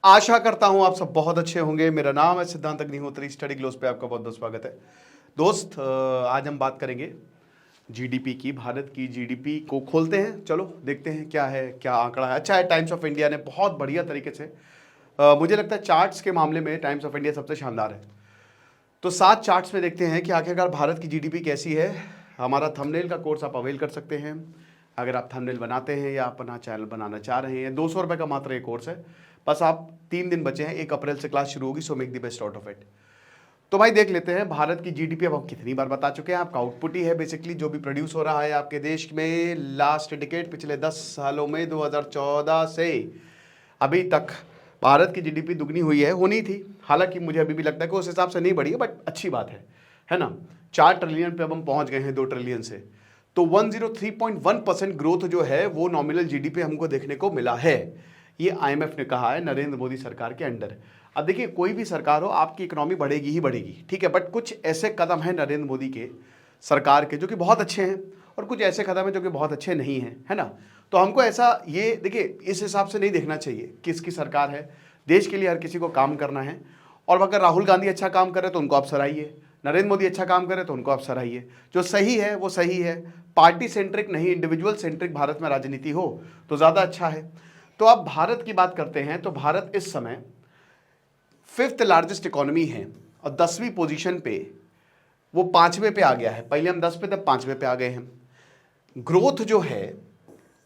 आशा करता हूं आप सब बहुत अच्छे होंगे। मेरा नाम है सिद्धांत अग्निहोत्री, स्टडी ग्लोस पे आपका बहुत बहुत स्वागत है। दोस्त, आज हम बात करेंगे जीडीपी की। भारत की जीडीपी को खोलते हैं, चलो देखते हैं क्या है, क्या आंकड़ा है। अच्छा है, टाइम्स ऑफ इंडिया ने बहुत बढ़िया तरीके से मुझे लगता है चार्ट्स के मामले में टाइम्स ऑफ इंडिया सबसे शानदार है। तो 7 चार्ट्स में देखते हैं कि आखिरकार भारत की जीडीपी कैसी है। हमारा थंबनेल का कोर्स आप अवेल कर सकते हैं अगर आप थंबनेल बनाते हैं या अपना चैनल बनाना चाह रहे हैं। 200 रुपये का मात्र एक कोर्स है। बस आप 3 दिन बचे हैं, 1 अप्रैल से क्लास शुरू होगी, so make the best out of it. तो भाई देख लेते हैं भारत की जीडीपी। अब हम कितनी बार बता चुके हैं, आपका आउटपुट ही है बेसिकली जो भी प्रोड्यूस हो रहा है आपके देश में। लास्ट डिकेड, पिछले 10 सालों में 2014 से अभी तक भारत की जीडीपी दुगनी हुई है, होनी थी। हालांकि मुझे अभी भी लगता है कि उस हिसाब से नहीं बढ़ी है, बट अच्छी बात है ना। 4 ट्रिलियन पे अब हम पहुंच गए हैं 2 ट्रिलियन से। तो 103.1% ग्रोथ जो है वो नॉमिनल जीडीपी हमको देखने को मिला है। ये आईएमएफ ने कहा है नरेंद्र मोदी सरकार के अंडर। अब देखिए, कोई भी सरकार हो, आपकी इकोनॉमी बढ़ेगी ही बढ़ेगी, ठीक है। बट कुछ ऐसे कदम हैं नरेंद्र मोदी के सरकार के जो कि बहुत अच्छे हैं, और कुछ ऐसे कदम हैं जो कि बहुत अच्छे नहीं हैं, है ना। तो हमको ऐसा, ये देखिए, इस हिसाब से नहीं देखना चाहिए किसकी सरकार है। देश के लिए हर किसी को काम करना है, और अगर राहुल गांधी अच्छा काम करे तो उनको आप सराहिए, नरेंद्र मोदी अच्छा काम करे तो उनको आप सराहिए। जो सही है वो सही है। पार्टी सेंट्रिक नहीं, इंडिविजुअल सेंट्रिक भारत में राजनीति हो तो ज़्यादा अच्छा है। तो अब भारत की बात करते हैं। तो भारत इस समय 5th लार्जेस्ट इकोनॉमी है, और 10वीं पोजीशन पे वो 5वें पे आ गया है। पहले हम 10 पे थे, 5वें पे आ गए हैं। ग्रोथ जो है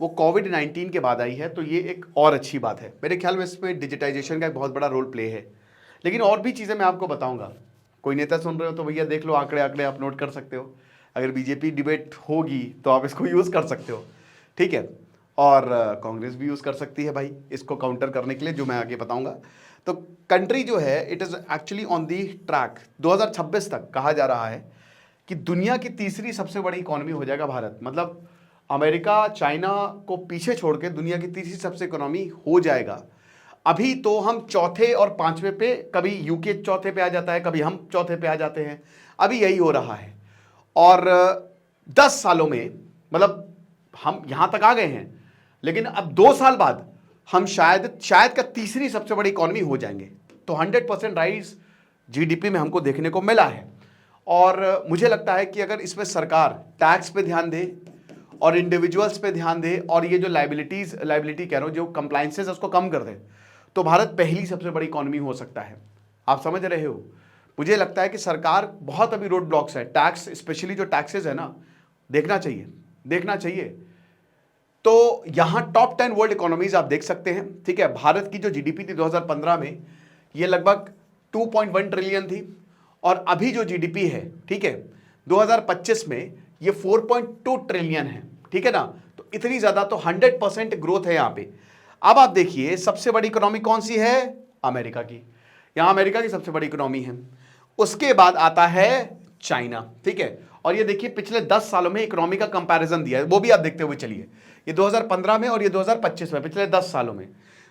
वो कोविड-19 के बाद आई है, तो ये एक और अच्छी बात है। मेरे ख्याल में इसमें डिजिटाइजेशन का एक बहुत बड़ा रोल प्ले है। लेकिन और भी चीज़ें मैं आपको बताऊंगा। कोई नेता सुन रहे हो तो भैया देख लो, आंकड़े आंकड़े आप नोट कर सकते हो। अगर बीजेपी डिबेट होगी तो आप इसको यूज़ कर सकते हो, ठीक है। और कांग्रेस भी यूज़ कर सकती है भाई इसको काउंटर करने के लिए, जो मैं आगे बताऊंगा। तो कंट्री जो है, it is actually on the track. 2026 तक कहा जा रहा है कि दुनिया की तीसरी सबसे बड़ी इकोनॉमी हो जाएगा भारत। मतलब अमेरिका, चाइना को पीछे छोड़ के दुनिया की तीसरी सबसे इकोनॉमी हो जाएगा। अभी तो हम चौथे और 5वें पे, कभी यूके चौथे पे आ जाता है, कभी हम चौथे पे आ जाते हैं। अभी यही हो रहा है। और 10 सालों में, मतलब हम यहां तक आ गए हैं, लेकिन अब 2 साल बाद हम शायद का तीसरी सबसे बड़ी इकोनॉमी हो जाएंगे। तो 100% राइज जीडीपी में हमको देखने को मिला है। और मुझे लगता है कि अगर इसमें सरकार टैक्स पे ध्यान दे और इंडिविजुअल्स पे ध्यान दे, और ये जो लाइबिलिटी कह रहा हूं, जो कंप्लायंसेस है उसको कम कर दे, तो भारत पहली सबसे बड़ी इकोनॉमी हो सकता है। आप समझ रहे हो। मुझे लगता है कि सरकार बहुत अभी रोड ब्लॉक्स है। टैक्स, स्पेशली जो टैक्सेस है ना, देखना चाहिए। तो यहां टॉप 10 वर्ल्ड इकोनॉमीज आप देख सकते हैं, ठीक है। भारत की जो जीडीपी थी 2015 में, ये लगभग 2.1 ट्रिलियन थी, और अभी जो जीडीपी है, ठीक है, 2025 में ये 4.2 ट्रिलियन है, ठीक है ना। तो इतनी ज्यादा, तो 100% ग्रोथ है यहां पे। अब आप देखिए, सबसे बड़ी इकोनॉमी कौन सी है? अमेरिका की। यहां अमेरिका की सबसे बड़ी इकोनॉमी है। उसके बाद आता है चाइना, ठीक है। और ये देखिए, पिछले 10 सालों में इकोनॉमी का कंपैरिजन दिया है, वो भी आप देखते हुए चलिए। ये 2015 में और ये 2025 में, पिछले 10 सालों में।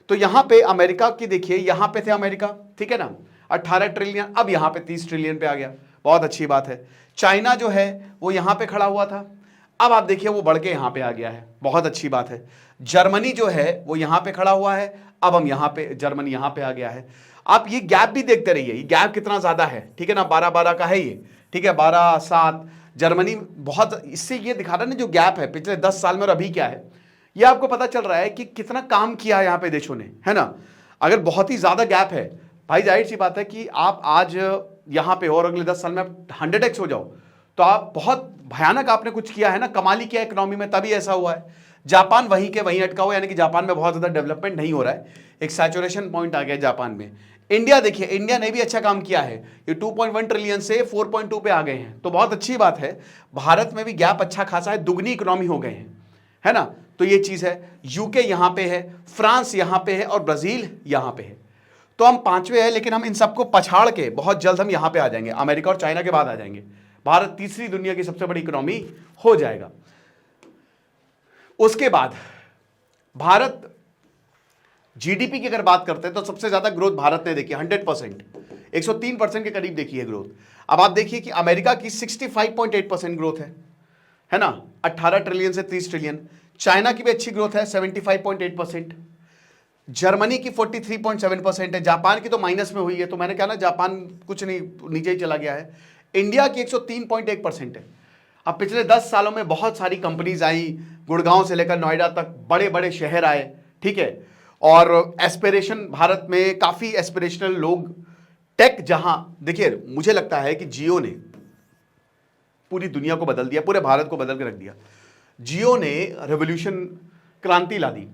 तो यहां पे अमेरिका की देखिए, यहां पे थे अमेरिका, ठीक है ना, 18 ट्रिलियन, अब यहां पे 30 ट्रिलियन पे आ गया। बहुत अच्छी बात है। चाइना जो है वो यहां पे खड़ा हुआ था, अब आप देखिए वो बढ़ के यहां पे आ गया है। बहुत अच्छी बात है। जर्मनी जो है वो यहां पे खड़ा हुआ है, अब हम यहां पे, जर्मनी यहां पे आ गया है। आप ये गैप भी देखते रहिए, ये गैप कितना ज्यादा है, ठीक है ना। 12-12 का है ये, ठीक है, 12-7। जर्मनी बहुत, इससे ये दिखा रहा है ना जो गैप है पिछले 10 साल में और अभी क्या है, ये आपको पता चल रहा है कि कितना काम किया है यहां पे देशों ने, है ना। अगर बहुत ही ज्यादा गैप है भाई, जाहिर सी बात है कि आप आज यहां पे और अगले 10 साल में आप 100x हो जाओ, तो आप बहुत भयानक आपने कुछ किया है ना, कमाल ही किया इकोनॉमी में, तभी ऐसा हुआ है। जापान वहीं के वहीं अटका हुआ, यानी कि जापान में बहुत ज्यादा डेवलपमेंट नहीं हो रहा है, एक सैचुरेशन पॉइंट आ गया जापान में। इंडिया देखिए, इंडिया ने भी अच्छा काम किया है, ये 2.1 ट्रिलियन से 4.2 पे आ गए हैं, तो बहुत अच्छी बात है। भारत में भी गैप अच्छा खासा है, दुगनी इकोनॉमी हो गए हैं, है ना। तो ये चीज है। यूके यहां पे है, फ्रांस यहां पे है, और ब्राजील यहां पे है। तो हम 5वें हैं, लेकिन हम इन सबको पछाड़ के बहुत जल्द हम यहां पे आ जाएंगे। अमेरिका और चाइना के बाद आ जाएंगे। भारत तीसरी दुनिया की सबसे बड़ी इकोनॉमी हो जाएगा। उसके बाद भारत जीडीपी की अगर बात करते हैं तो सबसे ज्यादा ग्रोथ भारत ने देखी, 100%, 103% के करीब देखी है ग्रोथ। अब आप देखिए कि अमेरिका की 65.8% ग्रोथ है ना, 18 ट्रिलियन से 30 ट्रिलियन। चाइना की भी अच्छी ग्रोथ है, 75.8%। जर्मनी की 43.7% है, जापान की तो माइनस में हुई है, तो मैंने कहा ना जापान कुछ नहीं, नीचे ही चला गया है। इंडिया की 103.1% है। अब पिछले 10 सालों में बहुत सारी कंपनीज आई, गुड़गांव से लेकर नोएडा तक बड़े बड़े शहर आए, ठीक है। और एस्पिरेशन, भारत में काफी एस्पिरेशनल लोग, टेक जहां, देखिए मुझे लगता है कि जियो ने पूरी दुनिया को बदल दिया, पूरे भारत को बदल के रख दिया। जियो ने रेवोल्यूशन, क्रांति ला दी।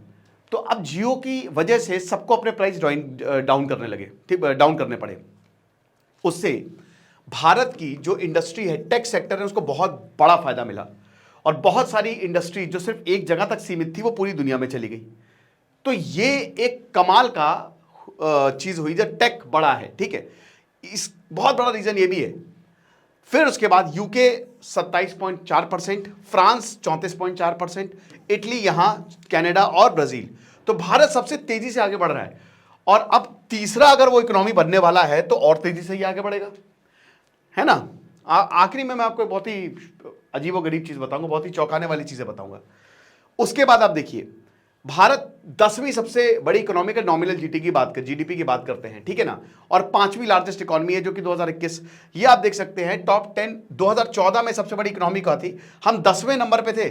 तो अब जियो की वजह से सबको अपने प्राइस डाउन करने लगे, ठीक, डाउन करने पड़े। उससे भारत की जो इंडस्ट्री है, टेक सेक्टर है, उसको बहुत बड़ा फायदा मिला। और बहुत सारी इंडस्ट्री जो सिर्फ एक जगह तक सीमित थी वो पूरी दुनिया में चली गई। तो ये एक कमाल का चीज हुई जब टेक बड़ा है, ठीक है। इस बहुत बड़ा रीजन ये भी है। फिर उसके बाद यूके 27.4%, फ्रांस 34.4%, इटली, यहां कनाडा और ब्राजील। तो भारत सबसे तेजी से आगे बढ़ रहा है। और अब तीसरा अगर वो इकोनॉमी बनने वाला है तो और तेजी से ही आगे बढ़ेगा, है ना। आखिरी में मैं आपको बहुत ही अजीब व गरीब चीज बताऊंगा, बहुत ही चौंकाने वाली चीजें बताऊंगा। उसके बाद आप देखिए, भारत 10वीं सबसे बड़ी इकोनॉमी का नॉमिनल जीडीपी की बात करते हैं, ठीक है ना। और 5वीं लार्जेस्ट इकोनॉमी है जो कि 2021, ये आप देख सकते हैं टॉप 10। 2014 में सबसे बड़ी इकोनॉमी कहाँ थी, हम 10वें नंबर पे थे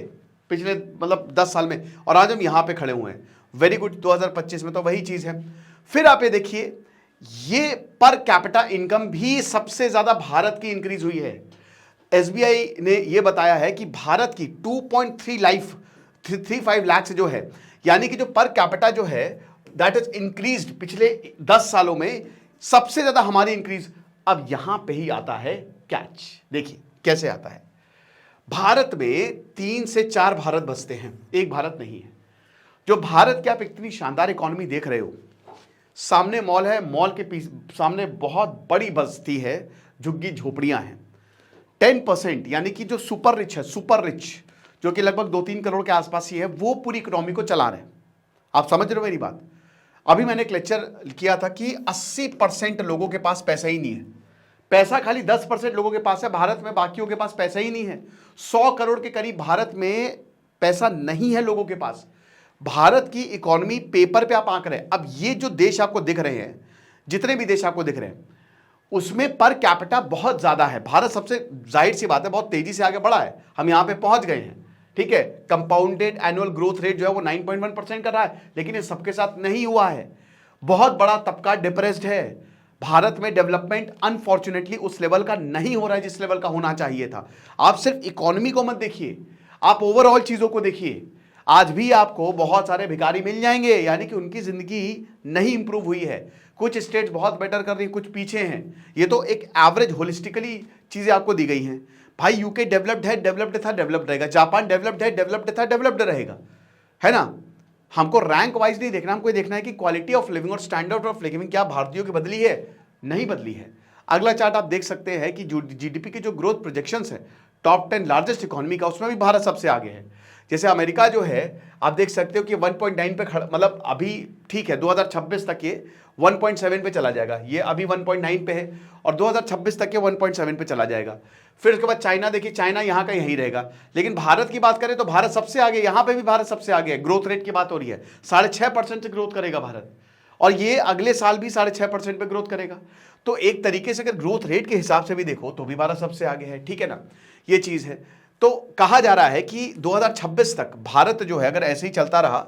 पिछले 10 साल में, और आज हम यहां पे खड़े हुए हैं। Very good. 2025 में तो वही चीज है। फिर आप ये देखिए, ये पर कैपिटा इनकम भी सबसे ज्यादा भारत की इंक्रीज हुई है। एसबीआई ने यह बताया है कि भारत की 2.35 लाख जो है, यानी कि जो पर कैपिटा जो है दैट इज इंक्रीज्ड पिछले 10 सालों में, सबसे ज्यादा हमारी इंक्रीज। अब यहां पे ही आता है कैच, देखिए कैसे आता है। भारत में 3 से 4 भारत बसते हैं, एक भारत नहीं है। जो भारत की आप इतनी शानदार इकोनॉमी देख रहे हो, सामने मॉल है, मॉल के सामने बहुत बड़ी बस्ती है, झुग्गी झोपड़ियां हैं। 10% यानी कि जो सुपर रिच है, सुपर रिच जो कि लगभग 2-3 करोड़ के आसपास ही है, वो पूरी इकोनॉमी को चला रहे हैं। आप समझ रहे हो मेरी बात। अभी मैंने एक लेक्चर किया था कि 80% लोगों के पास पैसा ही नहीं है। पैसा खाली 10% लोगों के पास है भारत में, बाकियों के पास पैसा ही नहीं है। 100 करोड़ के करीब भारत में पैसा नहीं है लोगों के पास। भारत की इकोनॉमी पेपर पे आप आंक रहे हैं। अब ये जो देश आपको दिख रहे हैं, जितने भी देश आपको दिख रहे हैं, उसमें पर कैपिटा बहुत ज्यादा है। भारत सबसे, जाहिर सी बात है, बहुत तेजी से आगे बढ़ा है, हम यहां पे पहुंच गए हैं, ठीक है। कंपाउंडेड एनुअल ग्रोथ रेट जो है वो 9.1% कर रहा है, लेकिन ये सबके साथ नहीं हुआ है। बहुत बड़ा तबका डिप्रेस्ड है। भारत में डेवलपमेंट अनफॉर्चुनेटली उस लेवल का नहीं हो रहा है जिस लेवल का होना चाहिए था। आप सिर्फ इकोनॉमी को मत देखिए, आप ओवरऑल चीजों को देखिए। आज भी आपको बहुत सारे भिखारी मिल जाएंगे, यानी कि उनकी जिंदगी नहीं इंप्रूव हुई है। कुछ स्टेट्स बहुत बेटर कर रही हैं, कुछ पीछे हैं। ये तो एक एवरेज होलिस्टिकली चीजें आपको दी गई हैं। भाई यूके डेवलप्ड है, डेवलप्ड था, डेवलप्ड रहेगा। जापान डेवलप्ड है, डेवलप्ड था, डेवलप्ड रहेगा, है ना। हमको रैंक वाइज नहीं देखना, हमको देखना है कि क्वालिटी ऑफ लिविंग और स्टैंडर्ड ऑफ लिविंग क्या भारतीयों की बदली है, नहीं बदली है। अगला चार्ट आप देख सकते हैं कि जीडीपी की जो ग्रोथ प्रोजेक्शंस है टॉप 10 लार्जेस्ट इकोनॉमी का, उसमें भी भारत सबसे आगे है। जैसे अमेरिका जो है, आप देख सकते हो कि 1.9 पे मतलब अभी ठीक है, 2026 तक ये 1.7 पे चला जाएगा। ये अभी 1.9 पे है और 2026 तक ये 1.7 पे चला जाएगा। फिर उसके बाद चाइना देखिए, चाइना यहाँ का यहीं रहेगा। लेकिन भारत की बात करें तो भारत सबसे आगे, यहाँ पे भी भारत सबसे आगे है। ग्रोथ रेट की बात हो रही है, 6.5% से ग्रोथ करेगा भारत, और ये अगले साल भी 6.5% पे ग्रोथ करेगा। तो एक तरीके से अगर ग्रोथ रेट के हिसाब से भी देखो तो भी भारत सबसे आगे है, ठीक है ना। ये चीज है। तो कहा जा रहा है कि 2026 तक भारत जो है, अगर ऐसे ही चलता रहा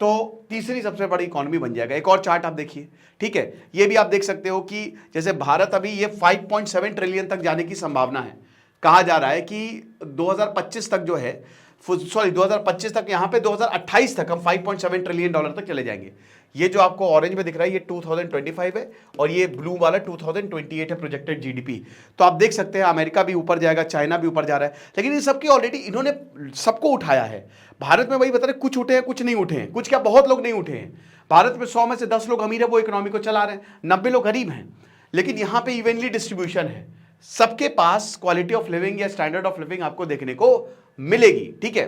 तो तीसरी सबसे बड़ी इकोनॉमी बन जाएगा। एक और चार्ट आप देखिए, ठीक है। ये भी आप देख सकते हो कि जैसे भारत अभी ये 5.7 ट्रिलियन तक जाने की संभावना है। कहा जा रहा है कि 2025 तक जो है, सॉरी 2025 तक, यहां पे 2028 तक हम 5.7 ट्रिलियन डॉलर तक चले जाएंगे। ये जो आपको ऑरेंज में दिख रहा है ये 2025 है, और ये ब्लू वाला 2028 है प्रोजेक्टेड जीडीपी। तो आप देख सकते हैं अमेरिका भी ऊपर जाएगा, चाइना भी ऊपर जा रहा है, लेकिन इन सबकी ऑलरेडी इन्होंने सबको उठाया है। भारत में वही बता रहे, कुछ उठे हैं, कुछ नहीं उठे हैं, कुछ क्या बहुत लोग नहीं उठे हैं। भारत में 100 में से 10 लोग अमीर है, वो इकोनॉमी को चला रहे हैं, 90 लोग गरीब हैं। लेकिन यहां पे इवनली डिस्ट्रीब्यूशन है, सबके पास क्वालिटी ऑफ लिविंग या स्टैंडर्ड ऑफ लिविंग आपको देखने को मिलेगी, ठीक है।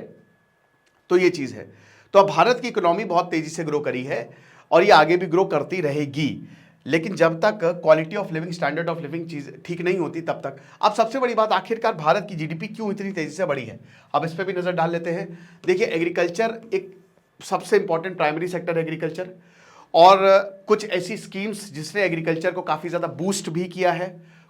तो ये चीज है। तो अब भारत की इकोनॉमी बहुत तेजी से ग्रो करी है और ये आगे भी ग्रो करती रहेगी। लेकिन जब तक quality of living, standard of living चीज ठीक नहीं होती तब तक। अब सबसे बड़ी बात, आखिरकार भारत की जीडीपी क्यों इतनी तेजी से बढ़ी है, अब इस पर भी नजर डाल लेते हैं। देखिए एग्रीकल्चर एक सबसे इंपॉर्टेंट प्राइमरी सेक्टर है एग्रीकल्चर, और कुछ ऐसी स्कीम्स जिसने एग्रीकल्चर को काफ़ी ज़्यादा बूस्ट भी किया है,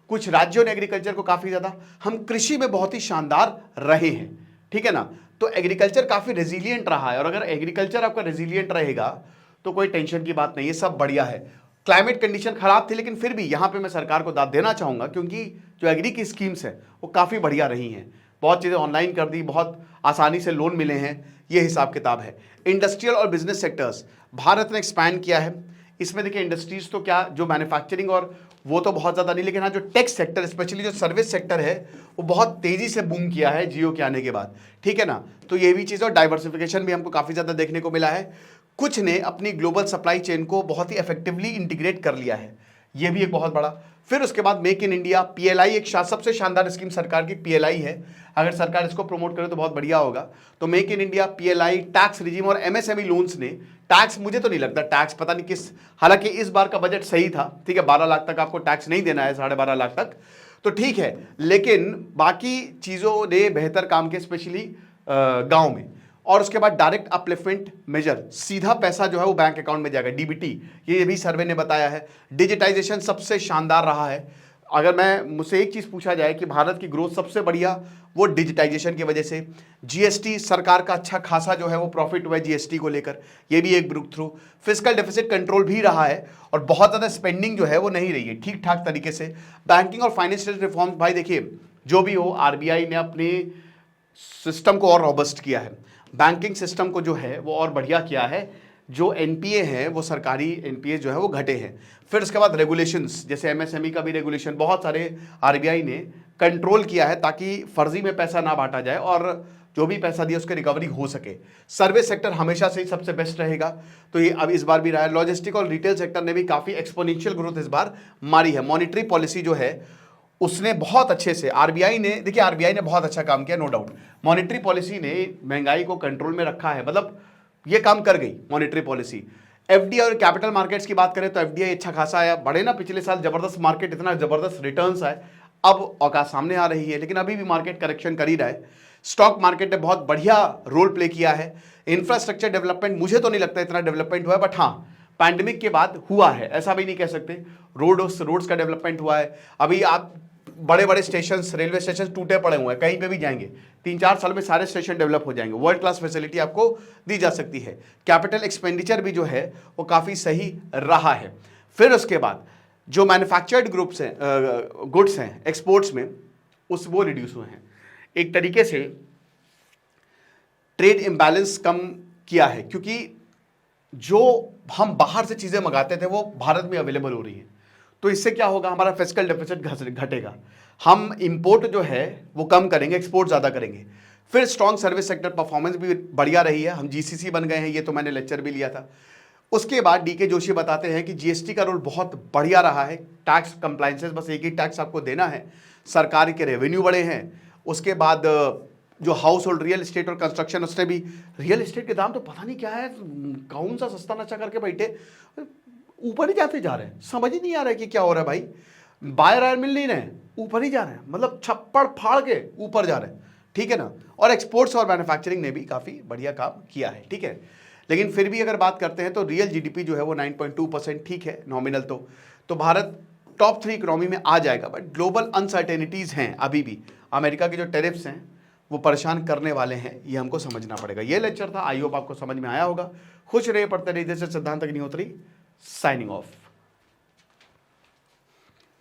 कुछ राज्यों ने एग्रीकल्चर को काफ़ी ज़्यादा, हम कृषि में बहुत ही शानदार रहे हैं, ठीक है ना। तो एग्रीकल्चर काफ़ी रेजिलियंट रहा है, और अगर एग्रीकल्चर आपका रेजिलियंट रहेगा तो कोई टेंशन की बात नहीं है, सब बढ़िया है। क्लाइमेट कंडीशन खराब थी, लेकिन फिर भी यहाँ पे मैं सरकार को दाद देना चाहूँगा, क्योंकि जो एग्री की स्कीम्स है वो काफ़ी बढ़िया रही हैं। बहुत चीज़ें ऑनलाइन कर दी, बहुत आसानी से लोन मिले हैं, ये हिसाब किताब है। इंडस्ट्रियल और बिजनेस सेक्टर्स भारत ने एक्सपैंड किया है। इसमें देखिए इंडस्ट्रीज तो क्या, जो मैन्युफैक्चरिंग और वो तो बहुत ज़्यादा नहीं, लेकिन हाँ जो टेक्स सेक्टर, स्पेशली जो सर्विस सेक्टर है, वो बहुत तेज़ी से बूम किया है जियो के आने के बाद, ठीक है ना। तो ये भी चीज़, और डाइवर्सिफिकेशन भी हमको काफ़ी ज़्यादा देखने को मिला है। कुछ ने अपनी ग्लोबल सप्लाई चेन को बहुत ही इफेक्टिवली इंटीग्रेट कर लिया है, ये भी एक बहुत बड़ा। फिर उसके बाद मेक इन इंडिया, पीएलआई एक सबसे शानदार स्कीम सरकार की पीएलआई है, अगर सरकार इसको प्रमोट करे तो बहुत बढ़िया होगा। तो make in India, PLI, tax regime और एमएसएमई लोन्स ने, टैक्स मुझे तो नहीं लगता टैक्स पता नहीं किस, हालांकि इस बार का बजट सही था, ठीक है, 12 लाख तक आपको टैक्स नहीं देना है, 12.5 लाख तक तो ठीक है, लेकिन बाकी चीज़ों ने बेहतर काम किया, स्पेशली गाँव में। और उसके बाद डायरेक्ट अपलिफ्टमेंट मेजर, सीधा पैसा जो है वो बैंक अकाउंट में जाएगा, डीबीटी, ये भी सर्वे ने बताया है। डिजिटाइजेशन सबसे शानदार रहा है। अगर मैं मुझसे एक चीज़ पूछा जाए कि भारत की ग्रोथ सबसे बढ़िया, वो डिजिटाइजेशन की वजह से। जीएसटी, सरकार का अच्छा खासा जो है वो प्रॉफिट हुआ है जीएसटी को लेकर, ये भी एक breakthrough. Physical deficit control भी रहा है, और बहुत ज़्यादा स्पेंडिंग जो है वो नहीं रही है, ठीक ठाक तरीके से। बैंकिंग और फाइनेंशियल रिफॉर्म्स, भाई देखिए जो भी हो, आरबीआई ने अपने सिस्टम को और रॉबस्ट किया है, बैंकिंग सिस्टम को जो है वो और बढ़िया किया है। जो एनपीए है वो सरकारी एनपीए जो है वो घटे हैं। फिर उसके बाद रेगुलेशंस, जैसे एमएसएमई का भी रेगुलेशन बहुत सारे आरबीआई ने कंट्रोल किया है, ताकि फर्जी में पैसा ना बांटा जाए और जो भी पैसा दिया उसकी रिकवरी हो सके। सर्विस सेक्टर हमेशा से ही सबसे बेस्ट रहेगा, तो ये अब इस बार भी रहा है। लॉजिस्टिक और रिटेल सेक्टर ने भी काफ़ी एक्सपोनेंशियल ग्रोथ इस बार मारी है। मॉनिटरी पॉलिसी जो है उसने बहुत अच्छे से, आरबीआई ने, देखिए आरबीआई ने बहुत अच्छा काम किया, नो डाउट। मॉनेटरी पॉलिसी ने महंगाई को कंट्रोल में रखा है, मतलब ये काम कर गई मॉनेटरी पॉलिसी। एफडीआई और कैपिटल मार्केट्स की बात करें तो एफडीआई अच्छा खासा आया, बड़े ना पिछले साल जबरदस्त मार्केट, इतना जबरदस्त रिटर्न्स आए, अब औकात सामने आ रही है, लेकिन अभी भी मार्केट करेक्शन कर ही रहा है। स्टॉक मार्केट ने बहुत बढ़िया रोल प्ले किया है। इंफ्रास्ट्रक्चर डेवलपमेंट, मुझे तो नहीं लगता इतना डेवलपमेंट हुआ है, बट हाँ पैंडेमिक के बाद हुआ है, ऐसा भी नहीं कह सकते। रोड्स का डेवलपमेंट हुआ है। अभी आप बड़े बड़े स्टेशन, रेलवे स्टेशन टूटे पड़े हुए हैं, कहीं पे भी जाएंगे 3-4 साल में सारे स्टेशन डेवलप हो जाएंगे, वर्ल्ड क्लास फैसिलिटी आपको दी जा सकती है। कैपिटल एक्सपेंडिचर भी जो है वो काफ़ी सही रहा है। फिर उसके बाद जो मैन्युफैक्चर्ड ग्रुप्स हैं, गुड्स हैं एक्सपोर्ट्स में, वो रिड्यूस हुए हैं। एक तरीके से ट्रेड इम्बैलेंस कम किया है, क्योंकि जो हम बाहर से चीज़ें मंगाते थे वो भारत में अवेलेबल हो रही है, तो इससे क्या होगा, हमारा फिस्कल डेफिसिट घटेगा, हम इंपोर्ट जो है वो कम करेंगे, एक्सपोर्ट ज़्यादा करेंगे। फिर स्ट्रॉन्ग सर्विस सेक्टर परफॉर्मेंस भी बढ़िया रही है, हम जीसीसी बन गए हैं, ये तो मैंने लेक्चर भी लिया था। उसके बाद डीके जोशी बताते हैं कि जीएसटी का रोल बहुत बढ़िया रहा है। टैक्स कंप्लायंसेस, बस एक ही टैक्स आपको देना है, सरकार के रेवेन्यू बढ़े हैं। उसके बाद जो हाउस होल्ड रियल एस्टेट और कंस्ट्रक्शन, उसने भी, रियल एस्टेट के दाम तो पता नहीं क्या है, कौन सा सस्ता नशा करके बैठे, ऊपर ही जाते जा रहे हैं, समझ ही नहीं आ रहा है कि क्या हो रहा है भाई। बायर आयर मिल नहीं रहे, ऊपर ही जा रहे हैं, मतलब छप्पड़ फाड़ के ऊपर जा रहे हैं, ठीक है ना। और एक्सपोर्ट्स और मैन्युफैक्चरिंग ने भी काफ़ी बढ़िया काम किया है, ठीक है। लेकिन फिर भी अगर बात करते हैं तो रियल जीडीपी जो है वो 9.2%, ठीक है, नॉमिनल तो भारत टॉप 3 इकोनॉमी में आ जाएगा, बट ग्लोबल अनसर्टेनिटीज़ हैं अभी भी। अमेरिका के जो टेरिफ्स हैं वो परेशान करने वाले हैं, ये हमको समझना पड़ेगा। ये लेक्चर था, आई होप आपको समझ में आया होगा। खुश रहिए, पढ़ते रहिए। जैसे सिद्धांत अग्निहोत्री, साइनिंग ऑफ।